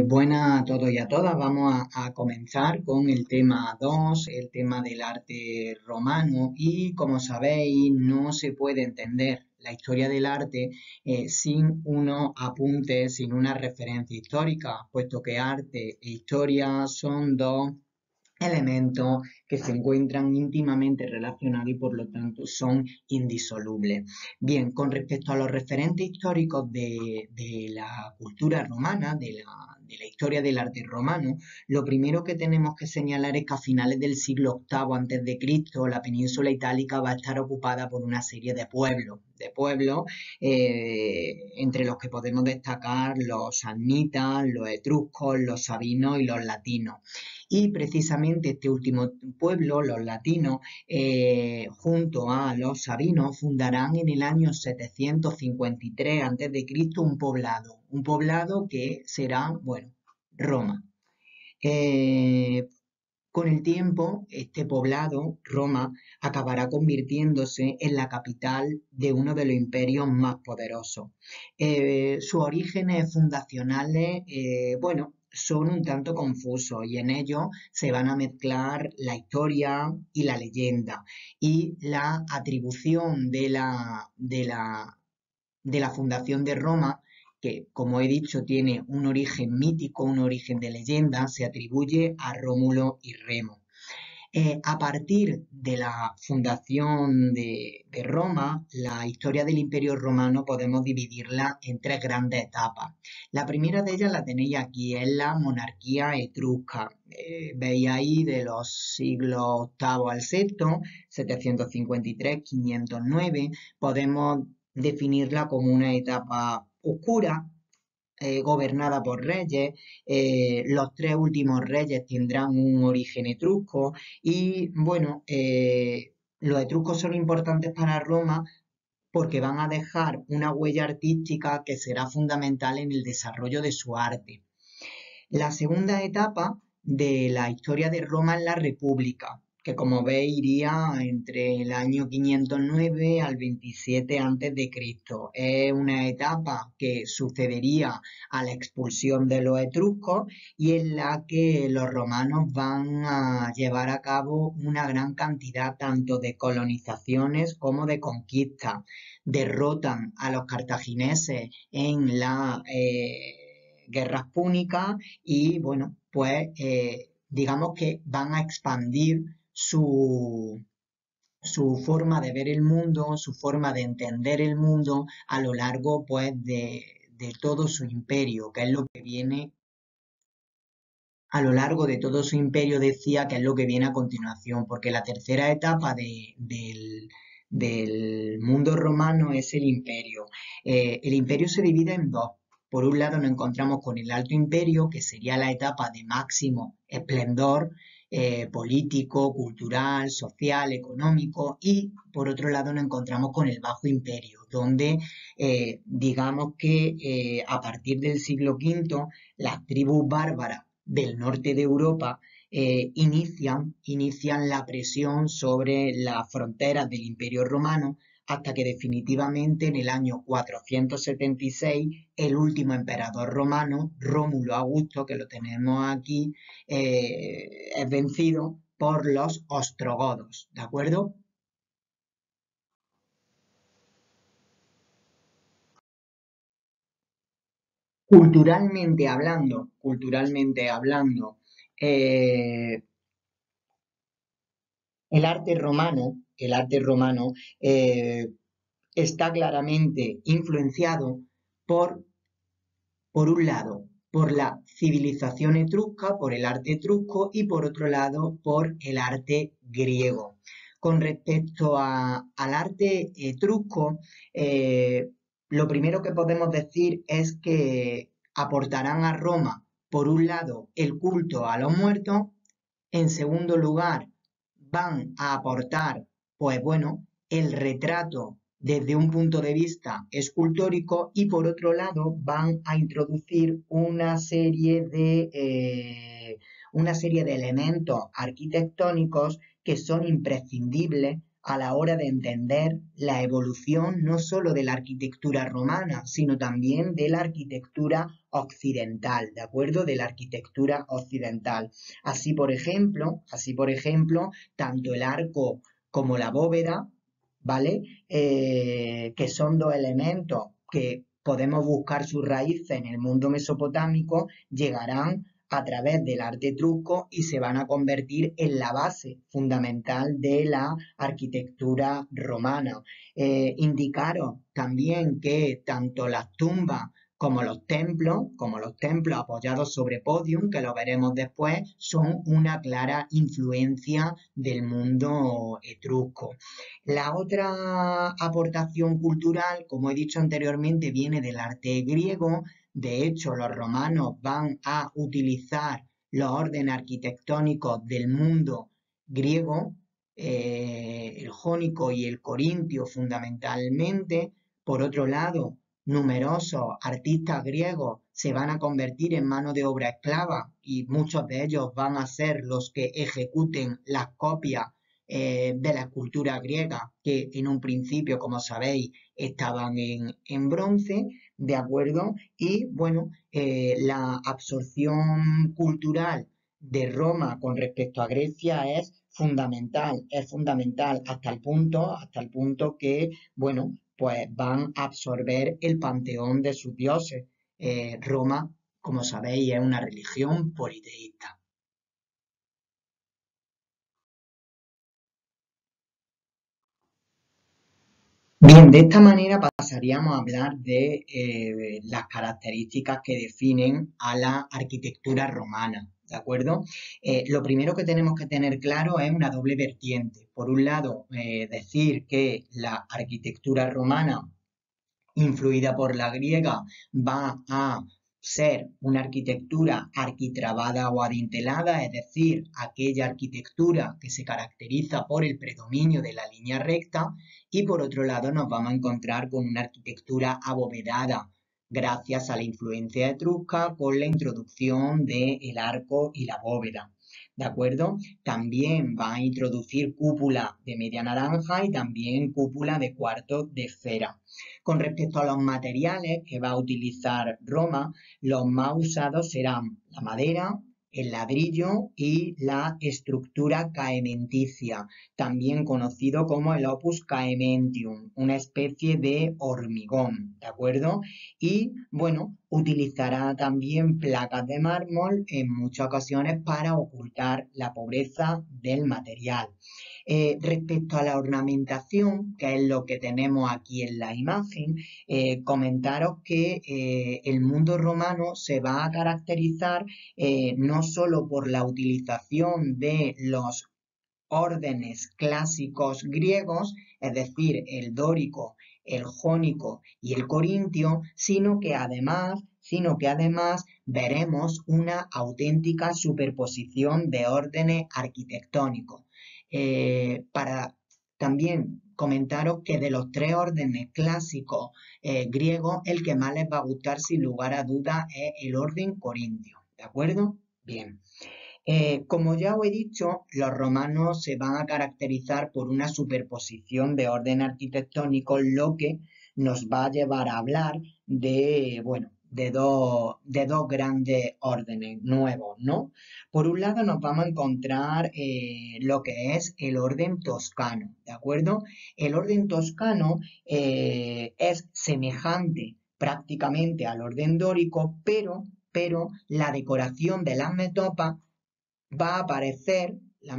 Buenas a todos y a todas. Vamos a comenzar con el tema 2, el tema del arte romano. Y como sabéis, no se puede entender la historia del arte sin unos apuntes, sin una referencia histórica, puesto que arte e historia son dos elementos que se encuentran íntimamente relacionados y por lo tanto son indisolubles. Bien, con respecto a los referentes históricos de la cultura romana, de la historia del arte romano, lo primero que tenemos que señalar es que a finales del siglo VIII antes de Cristo, la península itálica va a estar ocupada por una serie de pueblos, entre los que podemos destacar los samnitas, los etruscos, los sabinos y los latinos. Y precisamente este último pueblo, los latinos, junto a los sabinos, fundarán en el año 753 a.C. un poblado que será, bueno, Roma. Eh, con el tiempo, este poblado, Roma, acabará convirtiéndose en la capital de uno de los imperios más poderosos. Sus orígenes fundacionales, bueno, son un tanto confusos y en ellos se van a mezclar la historia y la leyenda y la atribución de la fundación de Roma, que como he dicho tiene un origen mítico, un origen de leyenda, se atribuye a Rómulo y Remo. A partir de la fundación de Roma, la historia del Imperio Romano podemos dividirla en tres grandes etapas. La primera de ellas la tenéis aquí, es la monarquía etrusca. Veis ahí de los siglos VIII al VI, 753-509, podemos definirla como una etapa oscura, gobernada por reyes. Los tres últimos reyes tendrán un origen etrusco y bueno, los etruscos son importantes para Roma porque van a dejar una huella artística que será fundamental en el desarrollo de su arte. La segunda etapa de la historia de Roma es la República, que como veis iría entre el año 509 al 27 a.C. Es una etapa que sucedería a la expulsión de los etruscos y en la que los romanos van a llevar a cabo una gran cantidad tanto de colonizaciones como de conquistas. Derrotan a los cartagineses en las guerras púnicas y bueno, pues digamos que van a expandir su forma de ver el mundo, su forma de entender el mundo a lo largo pues de todo su imperio, que es lo que viene a lo largo de todo su imperio, decía, que es lo que viene a continuación, porque la tercera etapa del mundo romano es el imperio. El imperio se divide en dos. Por un lado nos encontramos con el Alto Imperio, que sería la etapa de máximo esplendor político, cultural, social, económico, y por otro lado nos encontramos con el Bajo Imperio, donde digamos que a partir del siglo V las tribus bárbaras del norte de Europa inician la presión sobre las fronteras del Imperio Romano hasta que definitivamente en el año 476 el último emperador romano, Rómulo Augusto, que lo tenemos aquí, es vencido por los ostrogodos, ¿de acuerdo? Culturalmente hablando, eh, el arte romano eh, está claramente influenciado por, por un lado, por la civilización etrusca, por el arte etrusco y por otro lado, por el arte griego. Con respecto al arte etrusco, eh, lo primero que podemos decir es que aportarán a Roma, por un lado, el culto a los muertos, en segundo lugar, van a aportar, pues bueno, el retrato desde un punto de vista escultórico y por otro lado van a introducir una serie de elementos arquitectónicos que son imprescindibles a la hora de entender la evolución no solo de la arquitectura romana, sino también de la arquitectura occidental, ¿de acuerdo? De la arquitectura occidental. Así por ejemplo, tanto el arco como la bóveda, ¿vale? Que son dos elementos que podemos buscar sus raíces en el mundo mesopotámico, llegarán a través del arte etrusco y se van a convertir en la base fundamental de la arquitectura romana. Indicaros también que tanto las tumbas como los templos apoyados sobre podium, que lo veremos después, son una clara influencia del mundo etrusco. La otra aportación cultural, como he dicho anteriormente, viene del arte griego. De hecho, los romanos van a utilizar los órdenes arquitectónicos del mundo griego, el jónico y el corintio fundamentalmente. Por otro lado, numerosos artistas griegos se van a convertir en mano de obra esclava y muchos de ellos van a ser los que ejecuten las copias de la escultura griega, que en un principio, como sabéis, estaban en bronce, ¿de acuerdo? Y bueno, la absorción cultural de Roma con respecto a Grecia es fundamental hasta el punto que, bueno, pues van a absorber el panteón de sus dioses. Roma, como sabéis, es una religión politeísta. Bien, de esta manera pasaríamos a hablar de las características que definen a la arquitectura romana, ¿de acuerdo? Lo primero que tenemos que tener claro es una doble vertiente. Por un lado, decir que la arquitectura romana influida por la griega, va a ser una arquitectura arquitrabada o adintelada, es decir, aquella arquitectura que se caracteriza por el predominio de la línea recta, y por otro lado nos vamos a encontrar con una arquitectura abovedada, gracias a la influencia etrusca con la introducción del arco y la bóveda. ¿De acuerdo? También va a introducir cúpula de media naranja y también cúpula de cuarto de esfera. Con respecto a los materiales que va a utilizar Roma, los más usados serán la madera, el ladrillo y la estructura caementicia, también conocido como el opus caementium, una especie de hormigón, ¿de acuerdo? Y bueno, utilizará también placas de mármol en muchas ocasiones para ocultar la pobreza del material. Respecto a la ornamentación, que es lo que tenemos aquí en la imagen, comentaros que el mundo romano se va a caracterizar no solo por la utilización de los órdenes clásicos griegos, es decir, el dórico, el jónico y el corintio, sino que además veremos una auténtica superposición de órdenes arquitectónicos. Para también comentaros que de los tres órdenes clásicos griegos, el que más les va a gustar sin lugar a dudas es el orden corintio, ¿de acuerdo? Bien. Como ya os he dicho, los romanos se van a caracterizar por una superposición de orden arquitectónico, lo que nos va a llevar a hablar de, bueno, de dos grandes órdenes nuevos, ¿no? Por un lado nos vamos a encontrar lo que es el orden toscano, ¿de acuerdo? El orden toscano es semejante prácticamente al orden dórico, pero la decoración de las metopas va a aparecer, la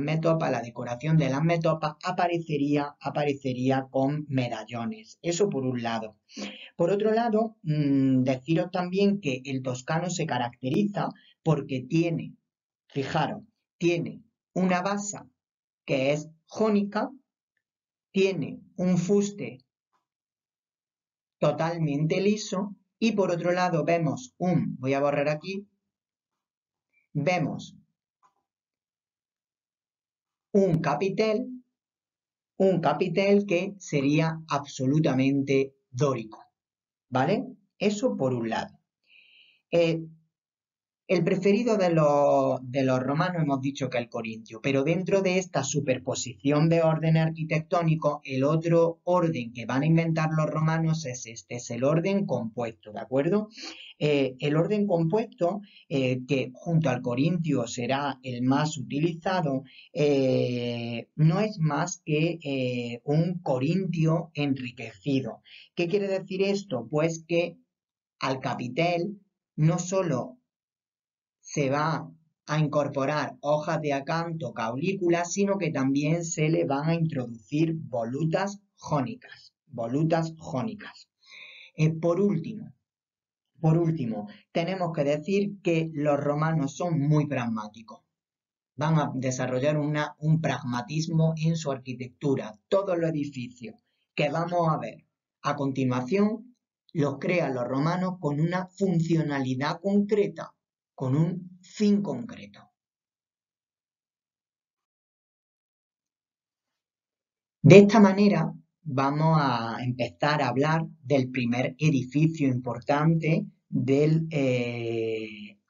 decoración de las metopas aparecería con medallones. Eso por un lado. Por otro lado, deciros también que el toscano se caracteriza porque tiene, fijaros, tiene una base que es jónica, tiene un fuste totalmente liso y por otro lado voy a borrar aquí, vemos un capitel que sería absolutamente dórico, ¿vale? Eso por un lado. Eh, El preferido de los romanos hemos dicho que el corintio, pero dentro de esta superposición de órdenes arquitectónicos, el otro orden que van a inventar los romanos es este, es el orden compuesto, ¿de acuerdo? El orden compuesto, que junto al corintio será el más utilizado, no es más que un corintio enriquecido. ¿Qué quiere decir esto? Pues que al capitel no solo se va a incorporar hojas de acanto, caulículas, sino que también se le van a introducir volutas jónicas. Volutas jónicas. Por último, tenemos que decir que los romanos son muy pragmáticos. Van a desarrollar un pragmatismo en su arquitectura. Todos los edificios que vamos a ver a continuación los crean los romanos con una funcionalidad concreta, con un fin concreto. De esta manera vamos a empezar a hablar del primer edificio importante del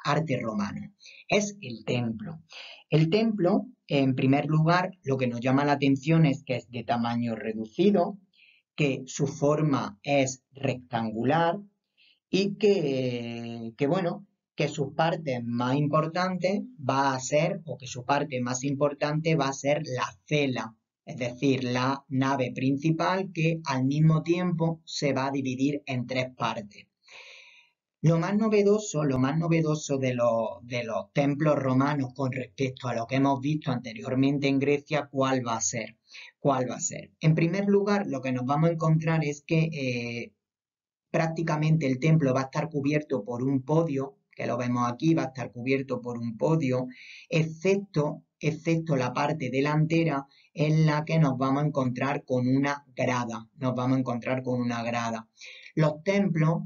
arte romano. Es el templo. El templo, en primer lugar, lo que nos llama la atención es que es de tamaño reducido, que su forma es rectangular y bueno, que sus partes más importantes va a ser, o que su parte más importante va a ser la cela, es decir, la nave principal que al mismo tiempo se va a dividir en tres partes. Lo más novedoso de los templos romanos con respecto a lo que hemos visto anteriormente en Grecia, ¿cuál va a ser? ¿Cuál va a ser? En primer lugar, lo que nos vamos a encontrar es que prácticamente el templo va a estar cubierto por un podio, que lo vemos aquí, va a estar cubierto por un podio, excepto la parte delantera en la que nos vamos a encontrar con una grada. Nos vamos a encontrar con una grada. Los templos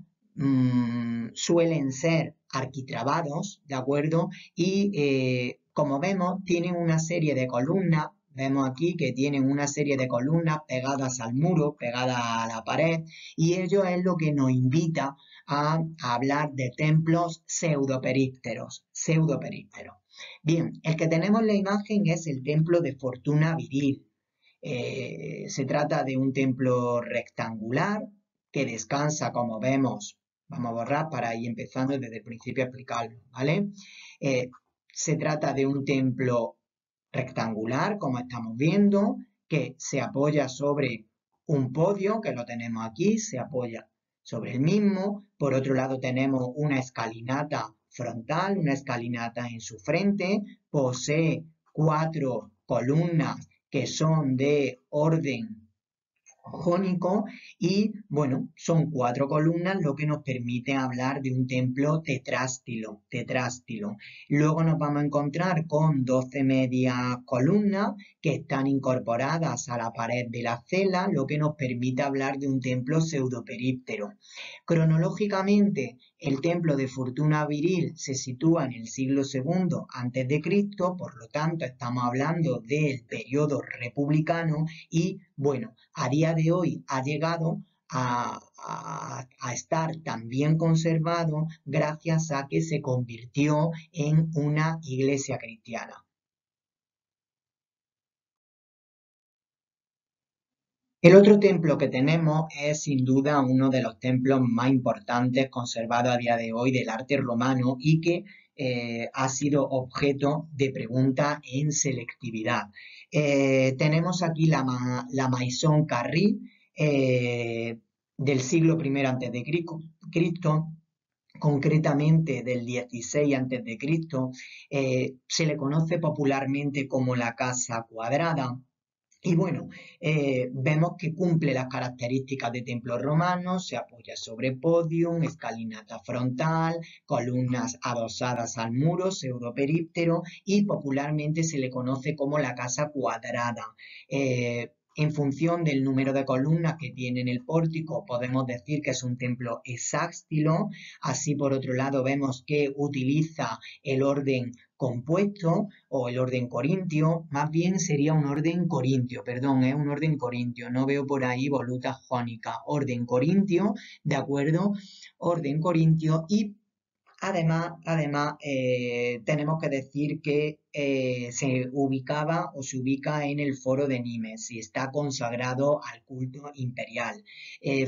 suelen ser arquitrabados, ¿de acuerdo? Y como vemos, tienen una serie de columnas. Vemos aquí que tienen una serie de columnas pegadas al muro, pegadas a la pared, y ello es lo que nos invita a hablar de templos pseudoperípteros. Bien, el que tenemos en la imagen es el templo de Fortuna Viril. Se trata de un templo rectangular que descansa, como vemos, vamos a borrar para ir empezando desde el principio a explicarlo, ¿vale? Se trata de un templo rectangular, como estamos viendo, que se apoya sobre un podio, que lo tenemos aquí, se apoya sobre el mismo. Por otro lado tenemos una escalinata frontal, una escalinata en su frente, posee 4 columnas que son de orden jónico y bueno, son 4 columnas lo que nos permite hablar de un templo tetrástilo. Luego nos vamos a encontrar con 12 medias columnas que están incorporadas a la pared de la cela, lo que nos permite hablar de un templo pseudoperíptero. Cronológicamente, el templo de Fortuna Viril se sitúa en el siglo II a.C., por lo tanto estamos hablando del periodo republicano y bueno, a día de hoy ha llegado a estar tan bien conservado gracias a que se convirtió en una iglesia cristiana. El otro templo que tenemos es sin duda uno de los templos más importantes conservados a día de hoy del arte romano y que ha sido objeto de pregunta en selectividad. Tenemos aquí la Maison Carrée del siglo I a.C., concretamente del 16 a.C., se le conoce popularmente como la Casa Cuadrada. Y bueno, vemos que cumple las características de templo romano, se apoya sobre podium, escalinata frontal, columnas adosadas al muro, pseudoperíptero y popularmente se le conoce como la casa cuadrada. En función del número de columnas que tiene en el pórtico, podemos decir que es un templo hexástilo. Así, por otro lado, vemos que utiliza el orden compuesto o el orden corintio, más bien sería un orden corintio, perdón, es un orden corintio, no veo por ahí voluta jónica, orden corintio, ¿de acuerdo? Orden corintio y Además, tenemos que decir que se ubicaba o se ubica en el Foro de Nimes y está consagrado al culto imperial.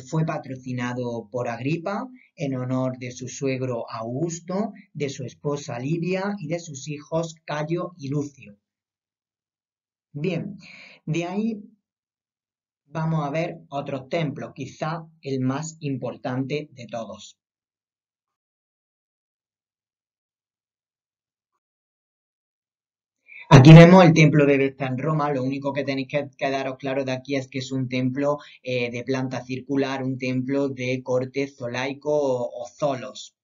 Fue patrocinado por Agripa en honor de su suegro Augusto, de su esposa Livia y de sus hijos Cayo y Lucio. Bien, de ahí vamos a ver otros templos, quizá el más importante de todos. Aquí vemos el templo de Vesta en Roma. Lo único que tenéis que quedaros claro de aquí es que es un templo de planta circular, un templo de corte zolaico o zolos.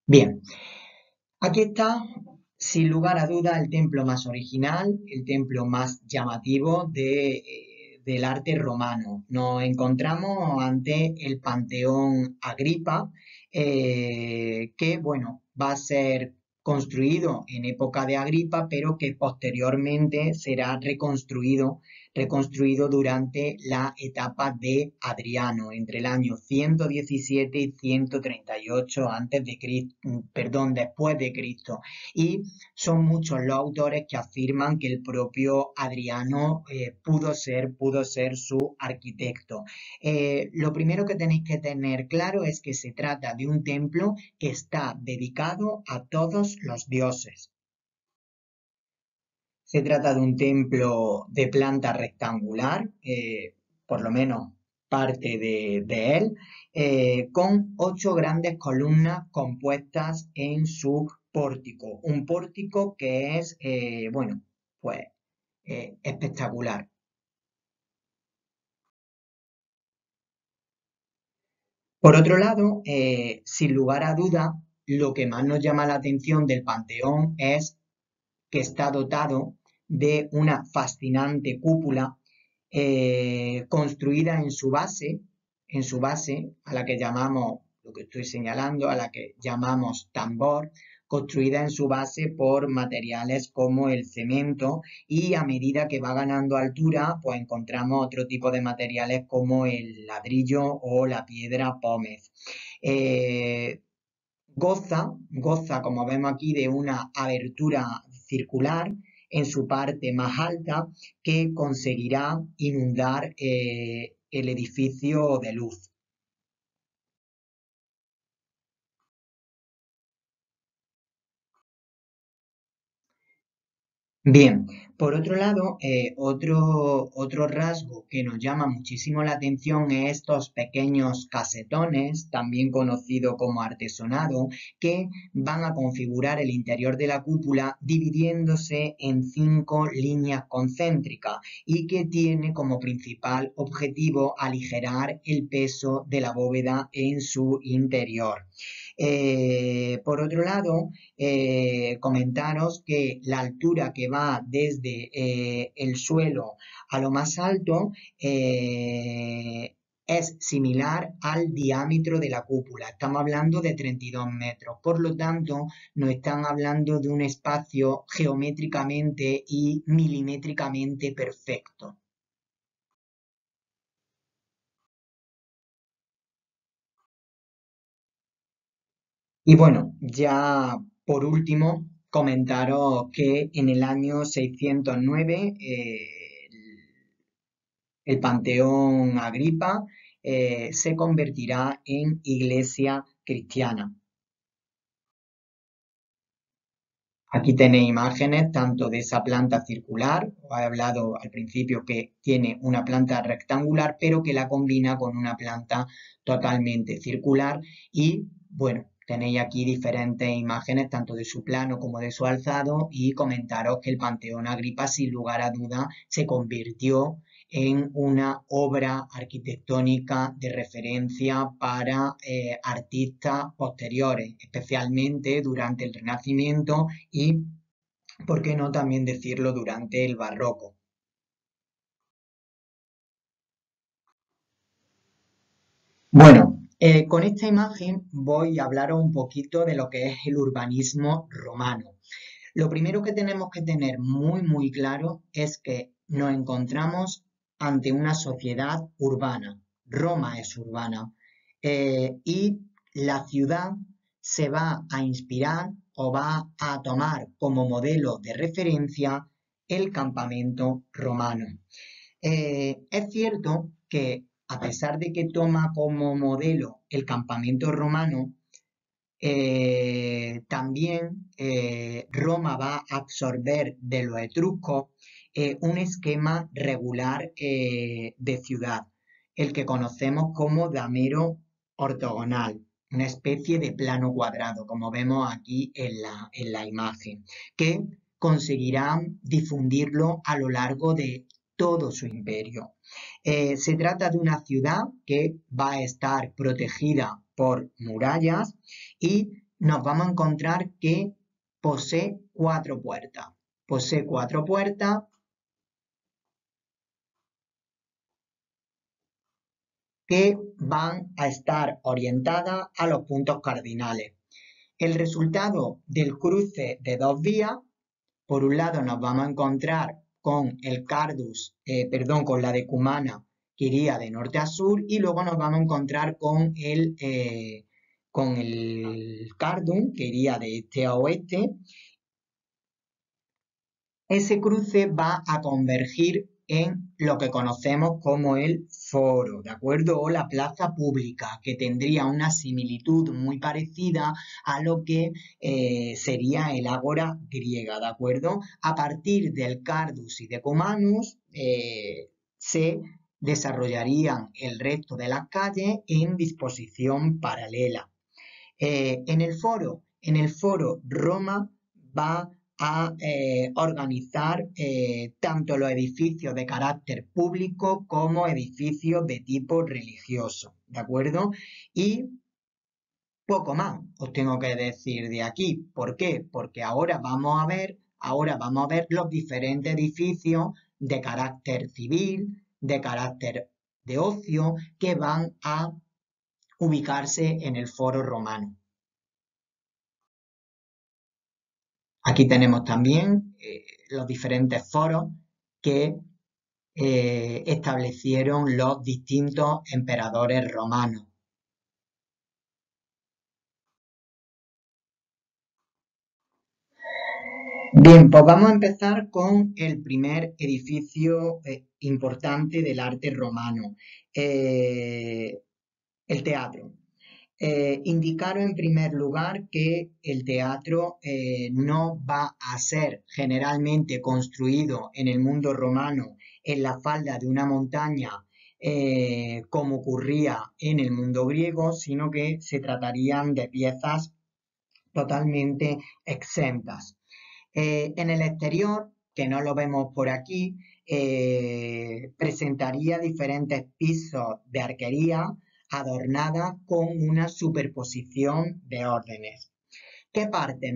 Bien, aquí está, sin lugar a duda, el templo más original, el templo más llamativo del arte romano. Nos encontramos ante el Panteón Agripa, que, bueno, va a ser construido en época de Agripa, pero que posteriormente será reconstruido durante la etapa de Adriano, entre el año 117 y 138 antes de Cristo, perdón, después de Cristo. Y son muchos los autores que afirman que el propio Adriano pudo ser su arquitecto. Lo primero que tenéis que tener claro es que se trata de un templo que está dedicado a todos los dioses. Se trata de un templo de planta rectangular, por lo menos parte de él, con 8 grandes columnas compuestas en su pórtico. Un pórtico que es, bueno, pues espectacular. Por otro lado, sin lugar a duda, lo que más nos llama la atención del Panteón es que está dotado de una fascinante cúpula construida en su base, a la que llamamos, lo que estoy señalando, a la que llamamos tambor, construida en su base por materiales como el cemento y a medida que va ganando altura, pues encontramos otro tipo de materiales como el ladrillo o la piedra pómez. Eh, goza, como vemos aquí, de una abertura circular en su parte más alta que conseguirá inundar el edificio de luz. Bien, por otro lado, otro rasgo que nos llama muchísimo la atención es estos pequeños casetones, también conocido como artesonado, que van a configurar el interior de la cúpula dividiéndose en 5 líneas concéntricas y que tiene como principal objetivo aligerar el peso de la bóveda en su interior. Por otro lado, comentaros que la altura que va desde el suelo a lo más alto es similar al diámetro de la cúpula. Estamos hablando de 32 metros. Por lo tanto, nos están hablando de un espacio geométricamente y milimétricamente perfecto. Y bueno, ya por último, comentaros que en el año 609 el Panteón Agripa se convertirá en iglesia cristiana. Aquí tenéis imágenes tanto de esa planta circular, os he hablado al principio que tiene una planta rectangular, pero que la combina con una planta totalmente circular y bueno, tenéis aquí diferentes imágenes tanto de su plano como de su alzado y comentaros que el Panteón Agripa sin lugar a duda se convirtió en una obra arquitectónica de referencia para artistas posteriores, especialmente durante el Renacimiento y, por qué no también decirlo, durante el Barroco. Bueno, con esta imagen voy a hablaros un poquito de lo que es el urbanismo romano. Lo primero que tenemos que tener muy claro es que nos encontramos ante una sociedad urbana. Roma es urbana. y la ciudad se va a inspirar o va a tomar como modelo de referencia el campamento romano. Es cierto que a pesar de que toma como modelo el campamento romano, también Roma va a absorber de los etruscos un esquema regular de ciudad, el que conocemos como damero ortogonal, una especie de plano cuadrado, como vemos aquí en la imagen, que conseguirán difundirlo a lo largo de todo su imperio. Se trata de una ciudad que va a estar protegida por murallas y nos vamos a encontrar que posee cuatro puertas. Posee cuatro puertas que van a estar orientadas a los puntos cardinales. El resultado del cruce de dos vías, por un lado nos vamos a encontrar con el Cardus, con la decumana que iría de norte a sur, y luego nos vamos a encontrar con el Cardum que iría de este a oeste. Ese cruce va a convergir en lo que conocemos como el foro, ¿de acuerdo? O la plaza pública, que tendría una similitud muy parecida a lo que sería el ágora griega, ¿de acuerdo? A partir del Cardus y de Cumanus se desarrollarían el resto de las calles en disposición paralela. En el foro Roma va a organizar tanto los edificios de carácter público como edificios de tipo religioso, ¿de acuerdo? Y poco más os tengo que decir de aquí. ¿Por qué? Porque ahora vamos a ver los diferentes edificios de carácter civil, de carácter de ocio, que van a ubicarse en el foro romano. Aquí tenemos también los diferentes foros que establecieron los distintos emperadores romanos. Bien, pues vamos a empezar con el primer edificio importante del arte romano, el teatro. Indicaron en primer lugar que el teatro no va a ser generalmente construido en el mundo romano en la falda de una montaña como ocurría en el mundo griego, sino que se tratarían de piezas totalmente exentas. En el exterior, que no lo vemos por aquí, presentaría diferentes pisos de arquería adornada con una superposición de órdenes. ¿Qué partes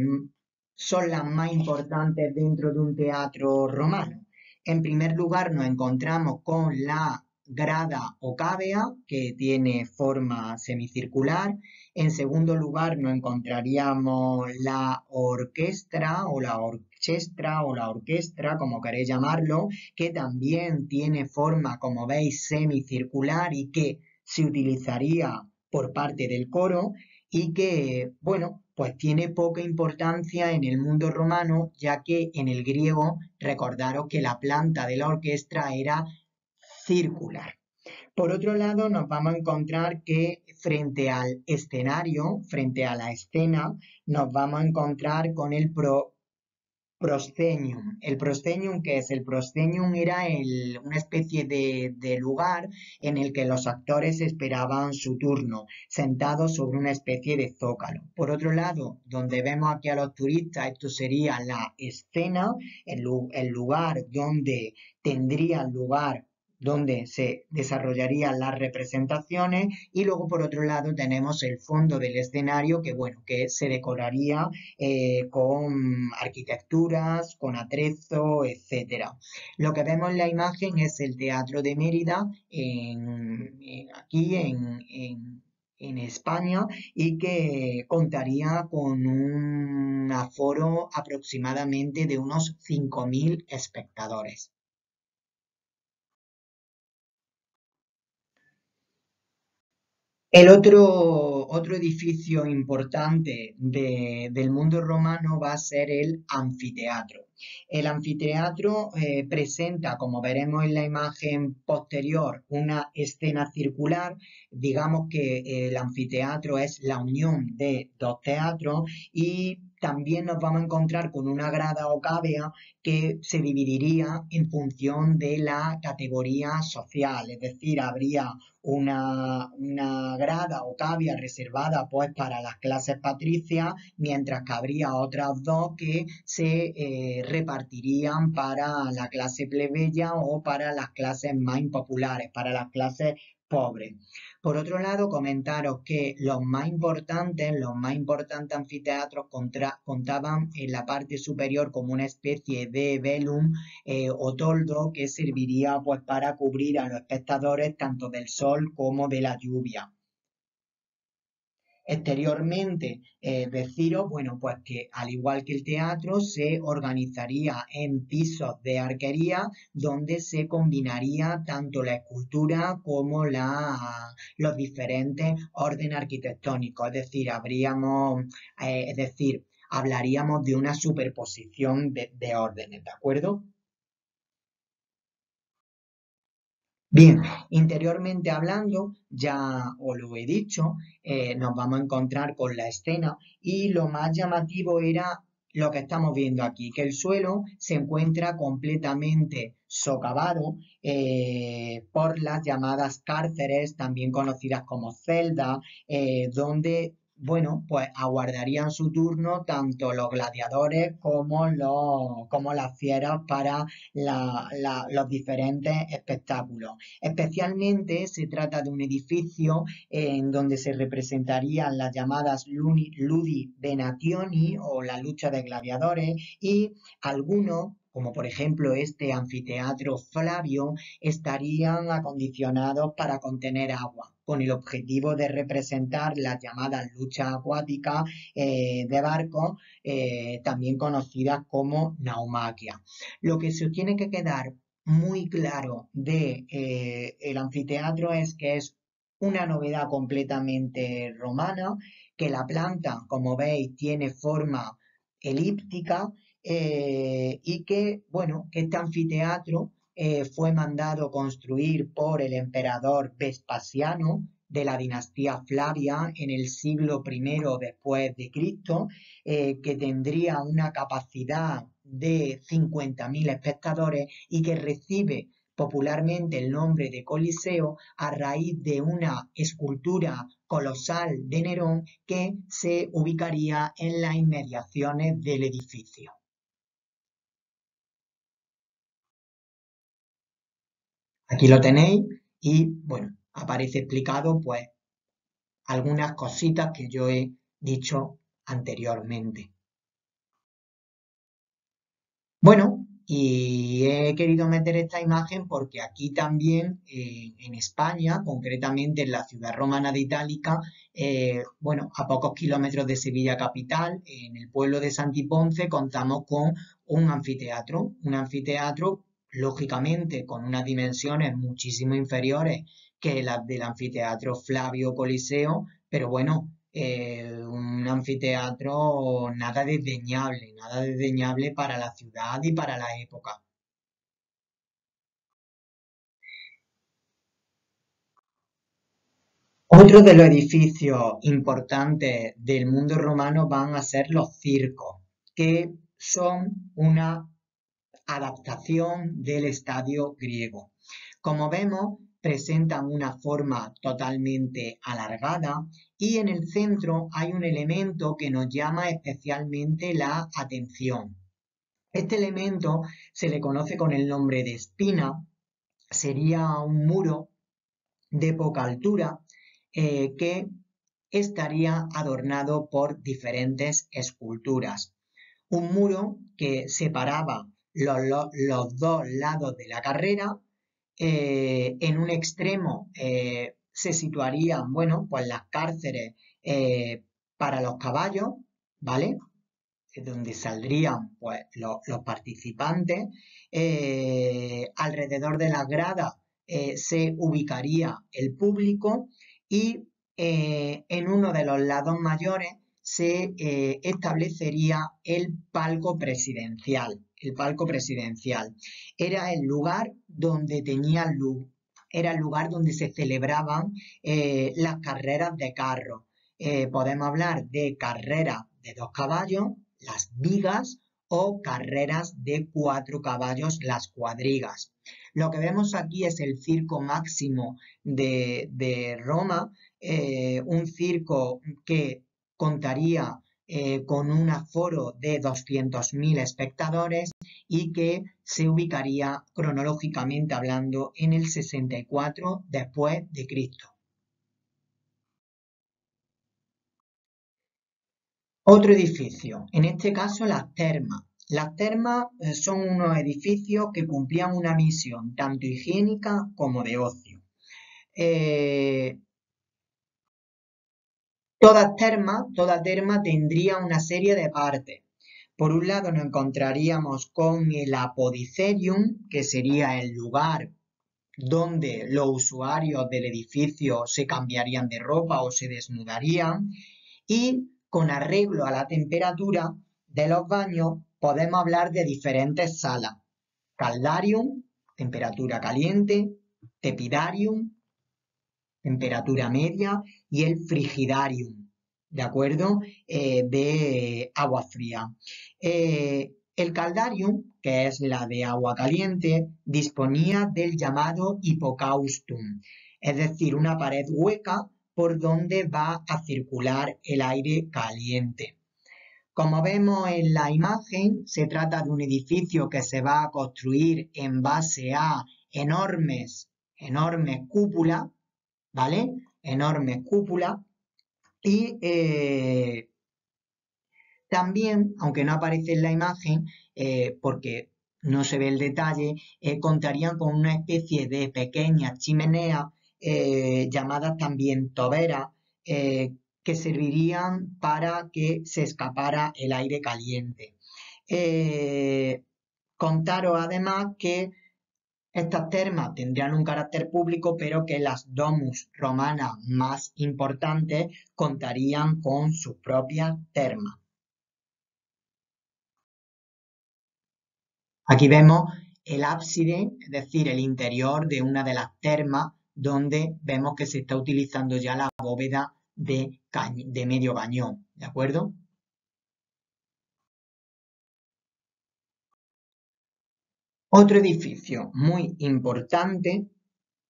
son las más importantes dentro de un teatro romano? En primer lugar, nos encontramos con la grada o cávea, que tiene forma semicircular. En segundo lugar, nos encontraríamos la orquestra o la orchestra o la orquestra, como queréis llamarlo, que también tiene forma, como veis, semicircular y que se utilizaría por parte del coro y que, bueno, pues tiene poca importancia en el mundo romano, ya que en el griego, recordaros que la planta de la orquesta era circular. Por otro lado, nos vamos a encontrar que frente al escenario, frente a la escena, nos vamos a encontrar con el proscenium. El proscenium, ¿qué es? El proscenium era una especie de lugar en el que los actores esperaban su turno, sentados sobre una especie de zócalo. Por otro lado, donde vemos aquí a los turistas, esto sería la escena, el lugar donde tendría lugar donde se desarrollarían las representaciones y luego por otro lado tenemos el fondo del escenario que bueno, que se decoraría con arquitecturas, con atrezo, etcétera. Lo que vemos en la imagen es el Teatro de Mérida aquí en España y que contaría con un aforo aproximadamente de unos 5.000 espectadores. El otro edificio importante del mundo romano va a ser el anfiteatro. El anfiteatro presenta, como veremos en la imagen posterior, una escena circular. Digamos que el anfiteatro es la unión de dos teatros y también nos vamos a encontrar con una grada o cavea que se dividiría en función de la categoría social, es decir, habría una grada o cavia reservada pues para las clases patricias, mientras que habría otras dos que se repartirían para la clase plebeya o para las clases más impopulares, para las clases pobres. Por otro lado, comentaros que los más importantes anfiteatros contaban en la parte superior como una especie de velum o toldo que serviría pues para cubrir a los espectadores tanto del sol como de la lluvia. Exteriormente, deciros, bueno, pues que al igual que el teatro, se organizaría en pisos de arquería donde se combinaría tanto la escultura como los diferentes órdenes arquitectónicos. Es decir, hablaríamos de una superposición de órdenes, ¿de acuerdo? Bien, interiormente hablando, ya os lo he dicho, nos vamos a encontrar con la escena y lo más llamativo era lo que estamos viendo aquí, que el suelo se encuentra completamente socavado por las llamadas cárceles, también conocidas como celdas, donde, bueno, pues aguardarían su turno tanto los gladiadores como las fieras para los diferentes espectáculos. Especialmente se trata de un edificio en donde se representarían las llamadas Ludi Venationi o la lucha de gladiadores y algunos como por ejemplo este anfiteatro Flavio, estarían acondicionados para contener agua, con el objetivo de representar las llamadas luchas acuáticas de barcos, también conocidas como naumaquia. Lo que se os tiene que quedar muy claro de el anfiteatro es que es una novedad completamente romana, que la planta, como veis, tiene forma elíptica y que, bueno, que este anfiteatro fue mandado construir por el emperador Vespasiano de la dinastía Flavia en el siglo I después de Cristo, que tendría una capacidad de 50.000 espectadores y que recibe popularmente el nombre de Coliseo a raíz de una escultura colosal de Nerón que se ubicaría en las inmediaciones del edificio. Aquí lo tenéis y bueno, aparece explicado pues algunas cositas que yo he dicho anteriormente. Bueno, y he querido meter esta imagen porque aquí también en España, concretamente en la ciudad romana de Itálica, bueno, a pocos kilómetros de Sevilla capital, en el pueblo de Santiponce, contamos con un anfiteatro lógicamente con unas dimensiones muchísimo inferiores que las del anfiteatro Flavio Coliseo, pero bueno, un anfiteatro nada desdeñable para la ciudad y para la época. Otro de los edificios importantes del mundo romano van a ser los circos, que son una adaptación del estadio griego. Como vemos, presentan una forma totalmente alargada y en el centro hay un elemento que nos llama especialmente la atención. Este elemento se le conoce con el nombre de espina, sería un muro de poca altura que estaría adornado por diferentes esculturas. Un muro que separaba los dos lados de la carrera. En un extremo se situarían, bueno, pues las cárceles para los caballos, ¿vale? Donde saldrían pues los participantes. Alrededor de las gradas se ubicaría el público y en uno de los lados mayores se establecería el palco presidencial. El palco presidencial era el lugar donde era el lugar donde se celebraban las carreras de carros. Podemos hablar de carreras de 2 caballos, las vigas, o carreras de 4 caballos, las cuadrigas. Lo que vemos aquí es el circo máximo de Roma, un circo que contaría con un aforo de 200.000 espectadores y que se ubicaría cronológicamente hablando en el 64 después de Cristo. Otro edificio, en este caso las termas. Las termas son unos edificios que cumplían una misión tanto higiénica como de ocio. Toda terma tendría una serie de partes. Por un lado nos encontraríamos con el apodicerium, que sería el lugar donde los usuarios del edificio se cambiarían de ropa o se desnudarían, y con arreglo a la temperatura de los baños podemos hablar de diferentes salas. Caldarium, temperatura caliente, tepidarium, temperatura media, y el frigidarium, ¿de acuerdo? De agua fría. El caldarium, que es la de agua caliente, disponía del llamado hipocaustum, es decir, una pared hueca por donde va a circular el aire caliente. Como vemos en la imagen, se trata de un edificio que se va a construir en base a enormes cúpulas, ¿vale? Enormes cúpulas, y también, aunque no aparece en la imagen, porque no se ve el detalle, contarían con una especie de pequeñas chimeneas llamadas también toberas, que servirían para que se escapara el aire caliente. Contaros además que estas termas tendrían un carácter público, pero que las domus romanas más importantes contarían con sus propias termas. Aquí vemos el ábside, es decir, el interior de una de las termas, donde vemos que se está utilizando ya la bóveda de medio cañón, ¿de acuerdo? Otro edificio muy importante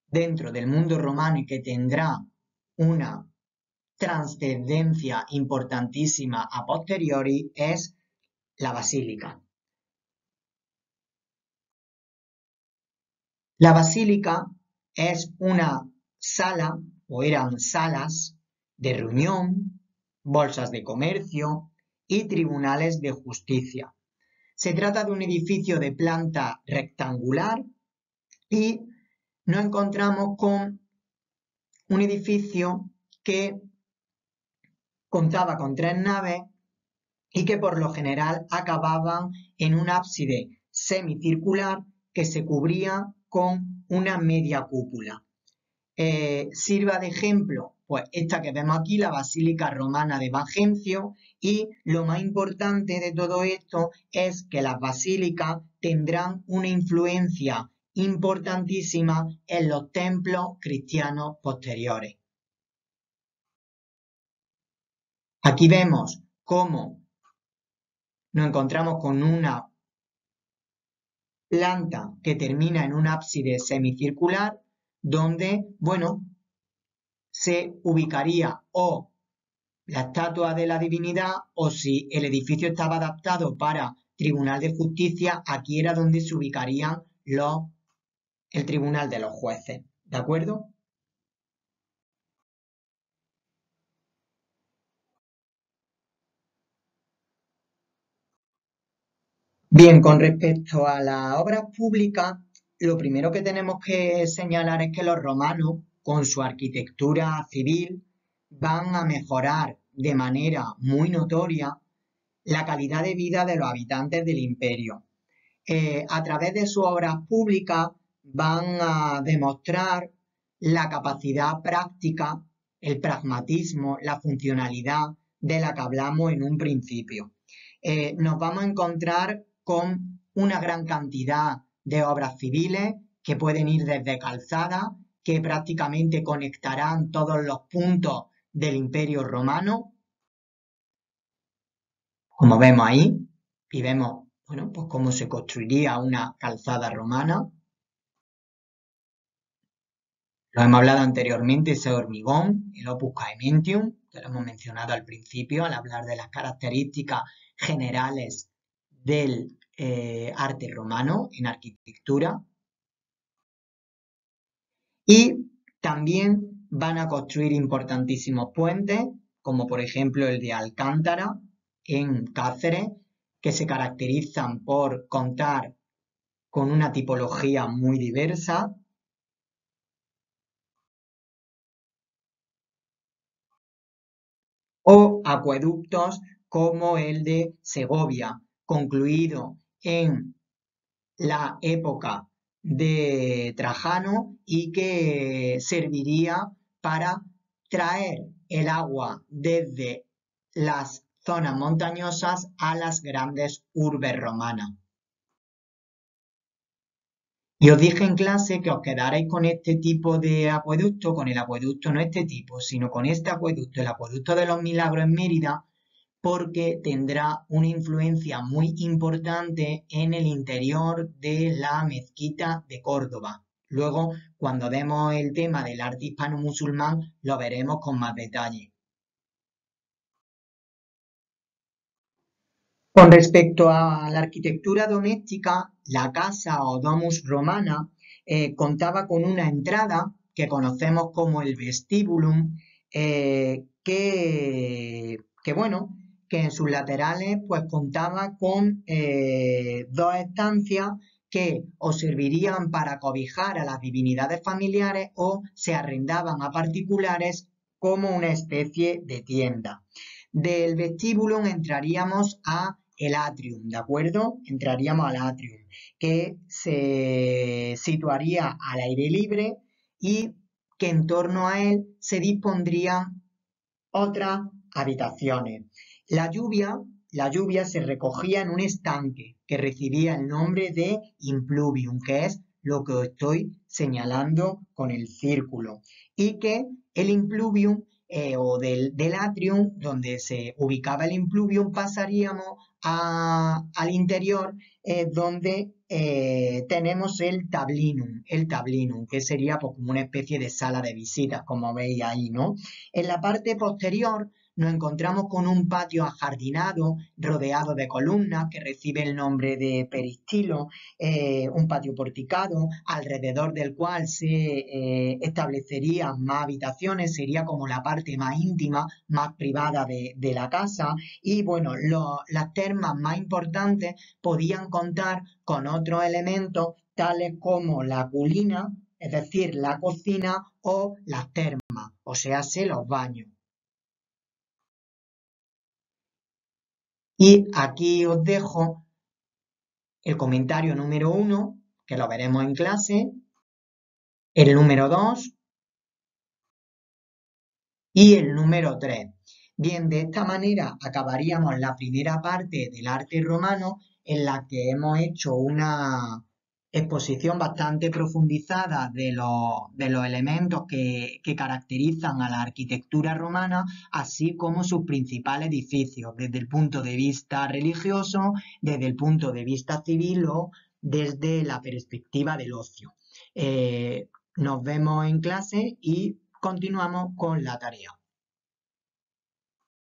dentro del mundo romano y que tendrá una trascendencia importantísima a posteriori es la basílica. La basílica es una sala, o eran salas, de reunión, bolsas de comercio y tribunales de justicia. Se trata de un edificio de planta rectangular y nos encontramos con un edificio que contaba con 3 naves y que por lo general acababan en un ábside semicircular que se cubría con una media cúpula. Sirva de ejemplo, pues esta que vemos aquí, la Basílica Romana de Magencio, y lo más importante de todo esto es que las basílicas tendrán una influencia importantísima en los templos cristianos posteriores. Aquí vemos cómo nos encontramos con una planta que termina en un ábside semicircular, donde, bueno, se ubicaría o la estatua de la divinidad, o si el edificio estaba adaptado para tribunal de justicia, aquí era donde se ubicarían el tribunal de los jueces, ¿de acuerdo? Bien, con respecto a las obras públicas, lo primero que tenemos que señalar es que los romanos, con su arquitectura civil, van a mejorar de manera muy notoria la calidad de vida de los habitantes del imperio. A través de sus obras públicas van a demostrar la capacidad práctica el pragmatismo, la funcionalidad de la que hablamos en un principio. Nos vamos a encontrar con una gran cantidad de obras civiles que pueden ir desde calzadas, que prácticamente conectarán todos los puntos del Imperio Romano, como vemos ahí, y vemos, bueno, pues cómo se construiría una calzada romana. Lo hemos hablado anteriormente, ese hormigón, el opus caementium, que lo hemos mencionado al principio al hablar de las características generales del arte romano en arquitectura. Y también van a construir importantísimos puentes, como por ejemplo el de Alcántara en Cáceres, que se caracterizan por contar con una tipología muy diversa. O acueductos como el de Segovia, concluido en la época de Trajano y que serviría para traer el agua desde las zonas montañosas a las grandes urbes romanas. Y os dije en clase que os quedarais con este tipo de acueducto, con el acueducto no este tipo, sino con este acueducto, el acueducto de los Milagros en Mérida, porque tendrá una influencia muy importante en el interior de la mezquita de Córdoba. Luego, cuando demos el tema del arte hispano-musulmán, lo veremos con más detalle. Con respecto a la arquitectura doméstica, la casa o domus romana contaba con una entrada que conocemos como el vestibulum, bueno, que en sus laterales pues contaba con dos estancias que o servirían para cobijar a las divinidades familiares o se arrendaban a particulares como una especie de tienda. Del vestíbulo entraríamos a el atrium, ¿de acuerdo? Entraríamos al atrium, que se situaría al aire libre y que en torno a él se dispondrían otras habitaciones. La lluvia se recogía en un estanque que recibía el nombre de impluvium, que es lo que os estoy señalando con el círculo, y que el impluvium o del atrium, donde se ubicaba el impluvium, pasaríamos al interior donde tenemos el tablinum, que sería pues, como una especie de sala de visitas, como veis ahí, ¿no? En la parte posterior nos encontramos con un patio ajardinado rodeado de columnas que recibe el nombre de peristilo, un patio porticado alrededor del cual se establecerían más habitaciones, sería como la parte más íntima, más privada de la casa y bueno, las termas más importantes podían contar con otros elementos tales como la culina, es decir, la cocina o las termas, o sea, los baños. Y aquí os dejo el comentario número 1, que lo veremos en clase, el número 2 y el número 3. Bien, de esta manera acabaríamos la primera parte del arte romano en la que hemos hecho una exposición bastante profundizada de los elementos que caracterizan a la arquitectura romana, así como sus principales edificios, desde el punto de vista religioso, desde el punto de vista civil o desde la perspectiva del ocio. Nos vemos en clase y continuamos con la tarea.